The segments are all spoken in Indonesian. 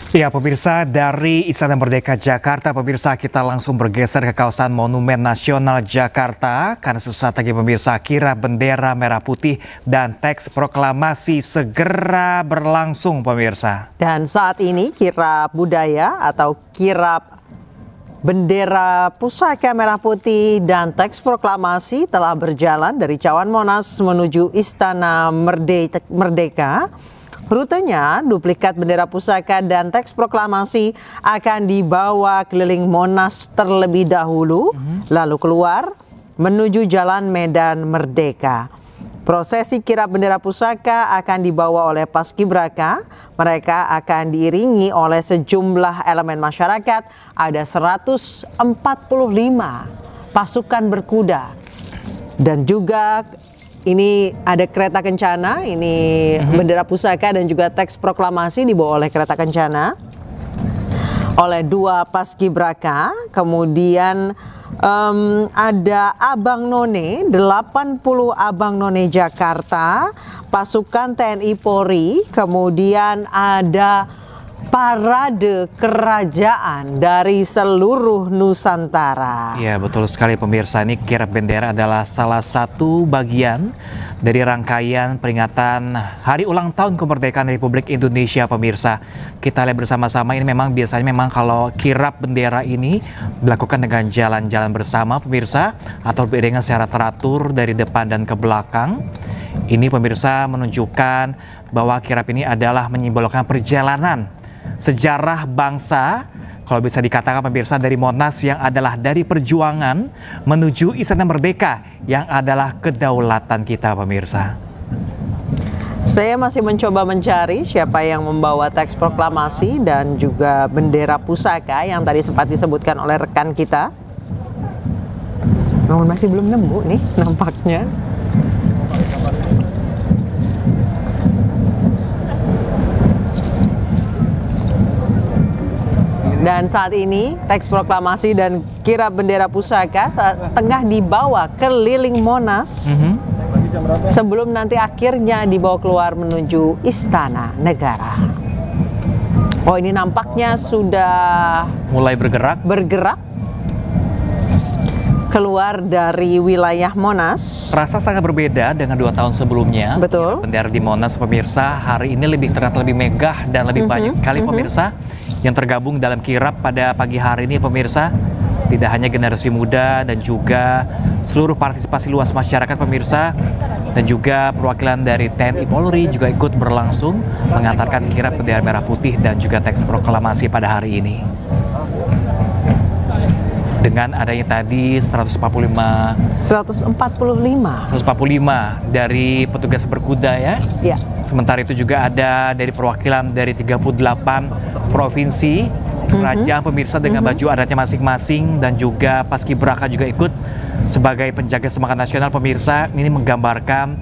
Ya pemirsa, dari Istana Merdeka Jakarta, pemirsa kita langsung bergeser ke kawasan Monumen Nasional Jakarta. Karena sesaat lagi pemirsa, kirap bendera merah putih dan teks proklamasi segera berlangsung pemirsa. Dan saat ini kirap budaya atau kirap bendera pusaka merah putih dan teks proklamasi telah berjalan dari Cawan Monas menuju Istana Merdeka. Rutenya, duplikat bendera pusaka dan teks proklamasi akan dibawa keliling Monas terlebih dahulu, lalu keluar menuju Jalan Medan Merdeka. Prosesi kirap bendera pusaka akan dibawa oleh Paskibraka. Mereka akan diiringi oleh sejumlah elemen masyarakat. Ada 145 pasukan berkuda. Dan juga ini ada kereta kencana, ini bendera pusaka dan juga teks proklamasi dibawa oleh kereta kencana oleh 2 paskibraka. Kemudian ada Abang None, 80 Abang None Jakarta, pasukan TNI Polri, kemudian ada parade kerajaan dari seluruh Nusantara. Ya betul sekali pemirsa, ini kirap bendera adalah salah satu bagian dari rangkaian peringatan Hari Ulang Tahun Kemerdekaan Republik Indonesia pemirsa. Kita lihat bersama-sama, ini memang biasanya kalau kirap bendera ini dilakukan dengan jalan-jalan bersama pemirsa atau beriringan secara teratur dari depan dan ke belakang. Ini pemirsa menunjukkan bahwa kirap ini adalah menyimbolkan perjalanan sejarah bangsa, kalau bisa dikatakan pemirsa, dari Monas yang adalah dari perjuangan menuju Istana Merdeka yang adalah kedaulatan kita pemirsa. Saya masih mencoba mencari siapa yang membawa teks proklamasi dan juga bendera pusaka yang tadi sempat disebutkan oleh rekan kita. Namun masih belum nemu nih nampaknya. Dan saat ini teks proklamasi dan kirap bendera pusaka tengah dibawa keliling Monas sebelum nanti akhirnya dibawa keluar menuju Istana Negara. Oh, ini nampaknya sudah mulai bergerak keluar dari wilayah Monas. Rasa sangat berbeda dengan 2 tahun sebelumnya. Betul. Bendera di Monas pemirsa hari ini terlihat lebih megah dan lebih banyak sekali pemirsa yang tergabung dalam kirap pada pagi hari ini pemirsa. Tidak hanya generasi muda dan juga seluruh partisipasi luas masyarakat pemirsa, dan juga perwakilan dari TNI Polri juga ikut berlangsung mengantarkan kirap bendera merah putih dan juga teks proklamasi pada hari ini. Dengan adanya tadi 145 dari petugas berkuda ya. Ya. Sementara itu juga ada dari perwakilan dari 38 provinsi kerajaan pemirsa dengan baju adatnya masing-masing, dan juga Paskibraka juga ikut sebagai penjaga semangat nasional pemirsa. Ini menggambarkan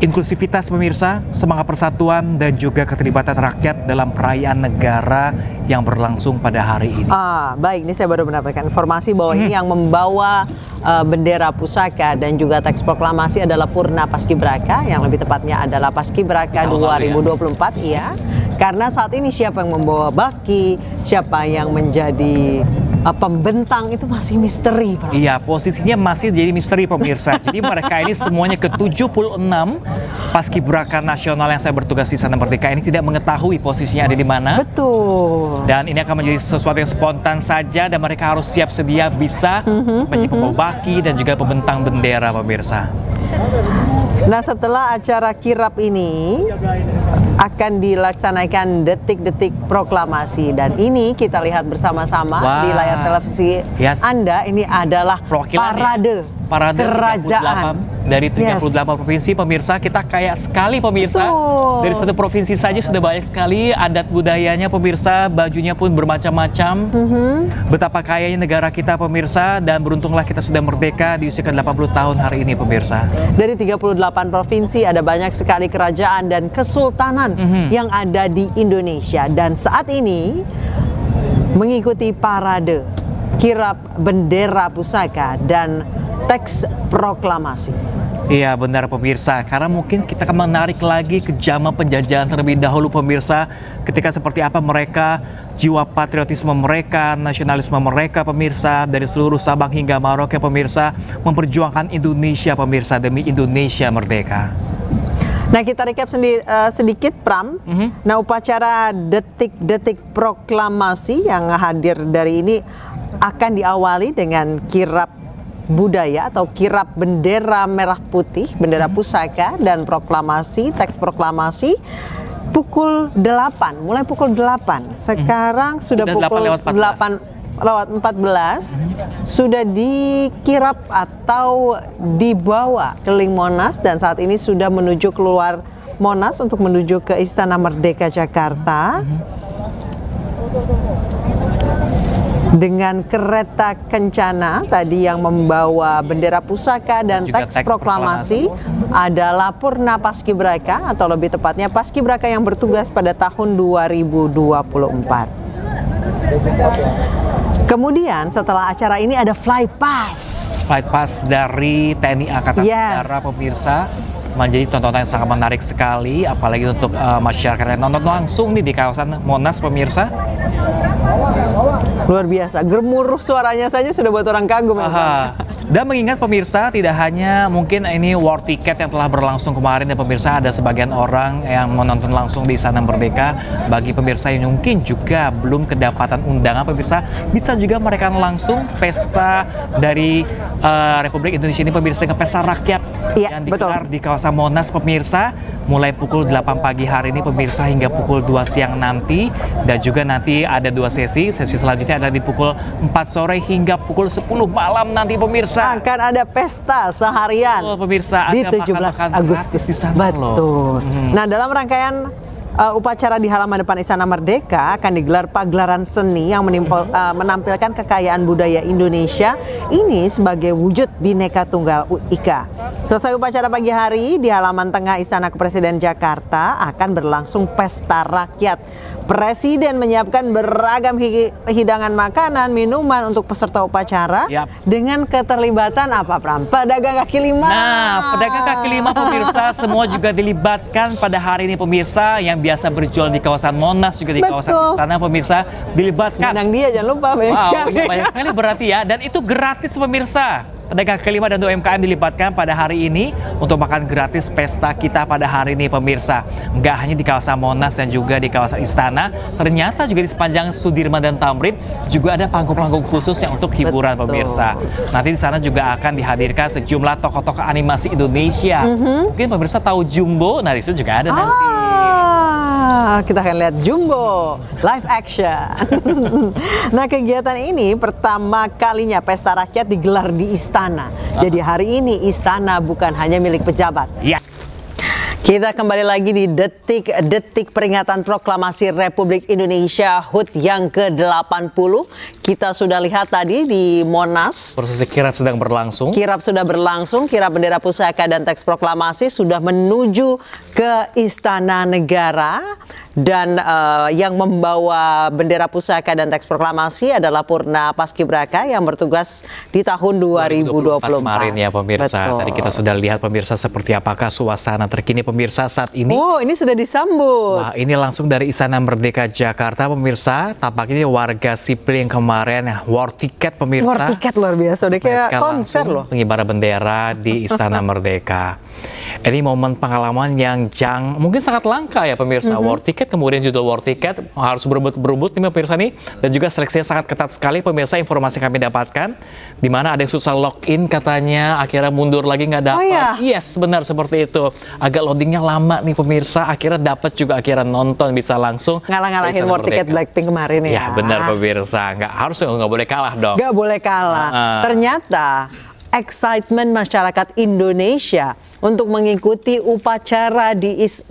inklusivitas pemirsa, semangat persatuan dan juga keterlibatan rakyat dalam perayaan negara yang berlangsung pada hari ini. Baik, ini saya baru mendapatkan informasi bahwa ini yang membawa bendera pusaka dan juga teks proklamasi adalah Purna Paskibraka, yang lebih tepatnya adalah Paskibraka 2024 ya. Karena saat ini siapa yang membawa baki, siapa yang menjadi pembentang itu masih misteri, Pak. Iya, posisinya masih jadi misteri pemirsa. Jadi mereka ini semuanya ke-76 Paskibraka nasional yang saya bertugas di Istana Merdeka ini tidak mengetahui posisinya ada di mana. Betul. Dan ini akan menjadi sesuatu yang spontan saja, dan mereka harus siap sedia bisa menjadi pembawa baki dan juga pembentang bendera pemirsa. Nah, setelah acara kirap ini akan dilaksanakan detik-detik proklamasi, dan ini kita lihat bersama-sama di layar televisi Anda. Ini adalah parade kerajaan dari 38 provinsi pemirsa. Kita kaya sekali pemirsa. Betul. Dari satu provinsi saja sudah banyak sekali adat budayanya pemirsa, bajunya pun bermacam-macam. Betapa kayanya negara kita pemirsa, dan beruntunglah kita sudah merdeka di usia ke-80 tahun hari ini pemirsa. Dari 38 provinsi ada banyak sekali kerajaan dan kesultanan yang ada di Indonesia, dan saat ini mengikuti parade kirap bendera pusaka dan teks proklamasi. Iya benar pemirsa, karena mungkin kita akan menarik lagi ke zaman penjajahan terlebih dahulu pemirsa, ketika seperti apa mereka, jiwa patriotisme mereka, nasionalisme mereka pemirsa, dari seluruh Sabang hingga Merauke pemirsa, memperjuangkan Indonesia pemirsa, demi Indonesia merdeka. Nah, kita recap sedikit Pram. Nah, upacara detik-detik proklamasi yang hadir dari ini akan diawali dengan kirap budaya atau kirap bendera merah putih, bendera pusaka dan proklamasi, teks proklamasi pukul 8, mulai pukul 8. Sekarang sudah pukul 8:14 sudah dikirap atau dibawa keliling Monas dan saat ini sudah menuju keluar Monas untuk menuju ke Istana Merdeka Jakarta. Dengan kereta kencana tadi yang membawa bendera pusaka dan teks proklamasi adalah Purna Paskibraka atau lebih tepatnya Paskibraka yang bertugas pada tahun 2024. Kemudian setelah acara ini ada flight pass dari TNI Angkatan Udara pemirsa, menjadi tontonan yang sangat menarik sekali, apalagi untuk masyarakat yang nonton langsung nih di kawasan Monas pemirsa. Luar biasa, gemuruh suaranya saja sudah buat orang kagum. Dan mengingat pemirsa, tidak hanya mungkin ini war ticket yang telah berlangsung kemarin ya pemirsa, ada sebagian orang yang menonton langsung di Istana Merdeka. Bagi pemirsa yang mungkin juga belum kedapatan undangan pemirsa, bisa juga mereka langsung pesta dari Republik Indonesia ini pemirsa, dengan pesta rakyat yang digelar di kawasan Monas pemirsa, mulai pukul 8 pagi hari ini pemirsa hingga pukul 2 siang nanti, dan juga nanti ada 2 sesi selanjutnya ada di pukul 4 sore hingga pukul 10 malam nanti pemirsa. Akan ada pesta seharian pemirsa di 17 Agustus. Betul. Nah, dalam rangkaian upacara di halaman depan Istana Merdeka akan digelar pagelaran seni yang menampilkan kekayaan budaya Indonesia ini sebagai wujud Bhinneka Tunggal Ika. Selesai upacara pagi hari di halaman tengah Istana Kepresiden Jakarta akan berlangsung pesta rakyat. Presiden menyiapkan beragam hidangan makanan, minuman untuk peserta upacara dengan keterlibatan apa Pram? Pedagang kaki lima. Nah, pedagang kaki lima pemirsa semua juga dilibatkan pada hari ini pemirsa, yang biasa berjual di kawasan Monas juga di kawasan Istana pemirsa dilibatkan. Menang dia jangan lupa banyak sekali. Banyak sekali berarti ya, dan itu gratis pemirsa. Pedagang kaki lima dan UMKM dilibatkan pada hari ini untuk makan gratis pesta kita pada hari ini pemirsa. Nggak hanya di kawasan Monas dan juga di kawasan Istana, ternyata juga di sepanjang Sudirman dan Tamrin juga ada panggung-panggung khusus yang untuk hiburan pemirsa. Nanti di sana juga akan dihadirkan sejumlah tokoh-tokoh animasi Indonesia. Mungkin pemirsa tahu Jumbo, nah di situ juga ada nanti. Kita akan lihat Jumbo live action. Nah, kegiatan ini pertama kalinya pesta rakyat digelar di Istana. Jadi hari ini Istana bukan hanya milik pejabat. Kita kembali lagi di detik-detik peringatan proklamasi Republik Indonesia HUT yang ke-80. Kita sudah lihat tadi di Monas. Prosesi kirap sedang berlangsung. Kirap sudah berlangsung, kirap bendera pusaka dan teks proklamasi sudah menuju ke Istana Negara. Dan yang membawa bendera pusaka dan teks proklamasi adalah Purna Paskibraka yang bertugas di tahun 2024 kemarin ya pemirsa. Tadi kita sudah lihat pemirsa seperti apakah suasana terkini pemirsa saat ini. Oh, ini sudah disambut. Wah, ini langsung dari Istana Merdeka Jakarta pemirsa. Tampaknya warga sipil yang kemarin war ticket pemirsa. War ticket luar biasa, udah kayak konser loh. Pengibaran bendera di Istana Merdeka. Ini momen pengalaman yang mungkin sangat langka ya pemirsa. War ticket, kemudian judul war ticket, harus berebut nih pemirsa nih, dan juga seleksinya sangat ketat sekali pemirsa. Informasi kami dapatkan di mana ada yang susah login katanya, akhirnya mundur lagi nggak dapat. Yes, benar seperti itu, agak loadingnya lama nih pemirsa, akhirnya dapat juga, akhirnya nonton bisa langsung. Ngalah-ngalahin war ticket Blackpink kemarin ya. Ya benar pemirsa, nggak boleh kalah dong. Nggak boleh kalah. Ternyata excitement masyarakat Indonesia untuk mengikuti upacara 17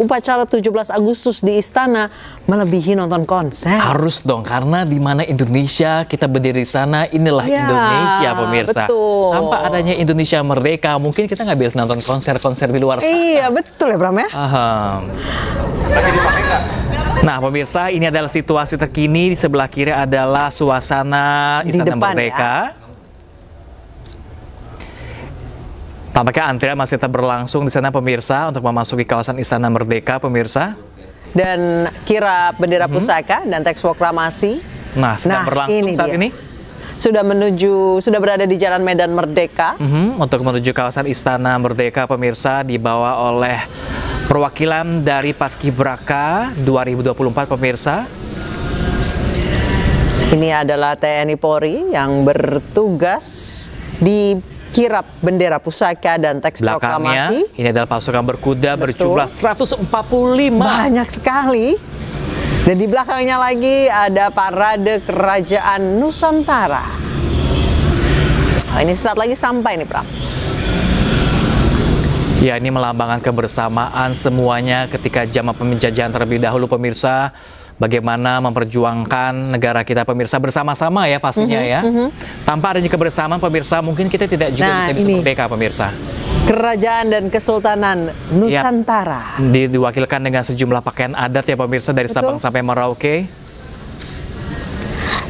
Agustus di Istana melebihi nonton konser. Harus dong, karena di mana Indonesia, kita berdiri di sana, inilah Indonesia pemirsa. Betul. Tanpa adanya Indonesia merdeka, mungkin kita nggak bisa nonton konser-konser di luar sana. Iya, betul ya Bram ya. Nah pemirsa, ini adalah situasi terkini. Di sebelah kiri adalah suasana Istana Merdeka. Tampaknya antrian masih tetap berlangsung di sana pemirsa untuk memasuki kawasan Istana Merdeka pemirsa. Dan kirap bendera pusaka dan teks proklamasi. Nah, sedang berlangsung saat ini. Sudah berada di Jalan Medan Merdeka. Untuk menuju kawasan Istana Merdeka pemirsa dibawa oleh perwakilan dari Paskibraka 2024 pemirsa. Ini adalah TNI Polri yang bertugas di kirap bendera pusaka dan teks proklamasi. Ini adalah pasukan berkuda berjumlah 145. Banyak sekali. Dan di belakangnya lagi ada parade kerajaan Nusantara. Nah, ini sesaat lagi sampai nih, Pram. Ya, ini melambangkan kebersamaan semuanya ketika zaman penjajahan terlebih dahulu pemirsa. Bagaimana memperjuangkan negara kita pemirsa bersama-sama ya pastinya ya. Tanpa adanya kebersamaan pemirsa mungkin kita tidak juga bisa merdeka pemirsa. Kerajaan dan Kesultanan Nusantara. Diwakilkan dengan sejumlah pakaian adat ya pemirsa dari Sabang sampai Merauke.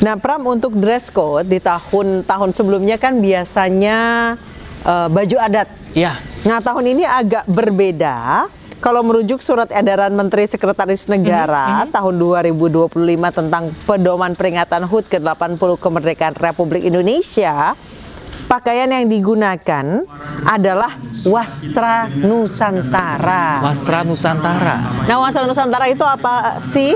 Nah, Pram, untuk dress code di tahun-tahun sebelumnya kan biasanya baju adat. Ya. Nah, tahun ini agak berbeda. Kalau merujuk surat edaran Menteri Sekretaris Negara tahun 2025 tentang pedoman peringatan HUT ke-80 kemerdekaan Republik Indonesia, pakaian yang digunakan adalah wastra Nusantara. Wastra Nusantara. Nah, wastra Nusantara itu apa sih?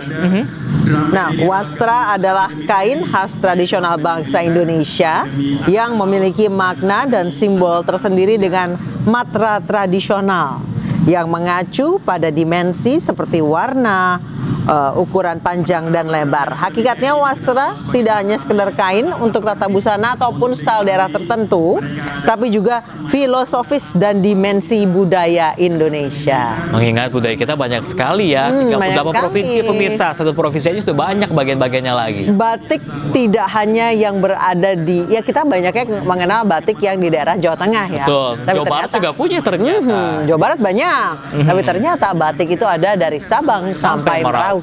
Nah, wastra adalah kain khas tradisional bangsa Indonesia yang memiliki makna dan simbol tersendiri dengan matra tradisional yang mengacu pada dimensi seperti warna, ukuran panjang dan lebar. Hakikatnya wastra tidak hanya sekedar kain untuk tata busana ataupun style daerah tertentu, tapi juga filosofis dan dimensi budaya Indonesia. Mengingat budaya kita banyak sekali ya, 38 provinsi pemirsa, satu provinsi aja sudah banyak bagian-bagiannya lagi. Batik tidak hanya yang berada di, ya kita banyaknya mengenal batik yang di daerah Jawa Tengah ya. Betul, tapi Jawa Barat juga punya ternyata. Jawa Barat banyak, tapi ternyata batik itu ada dari Sabang sampai Merauke.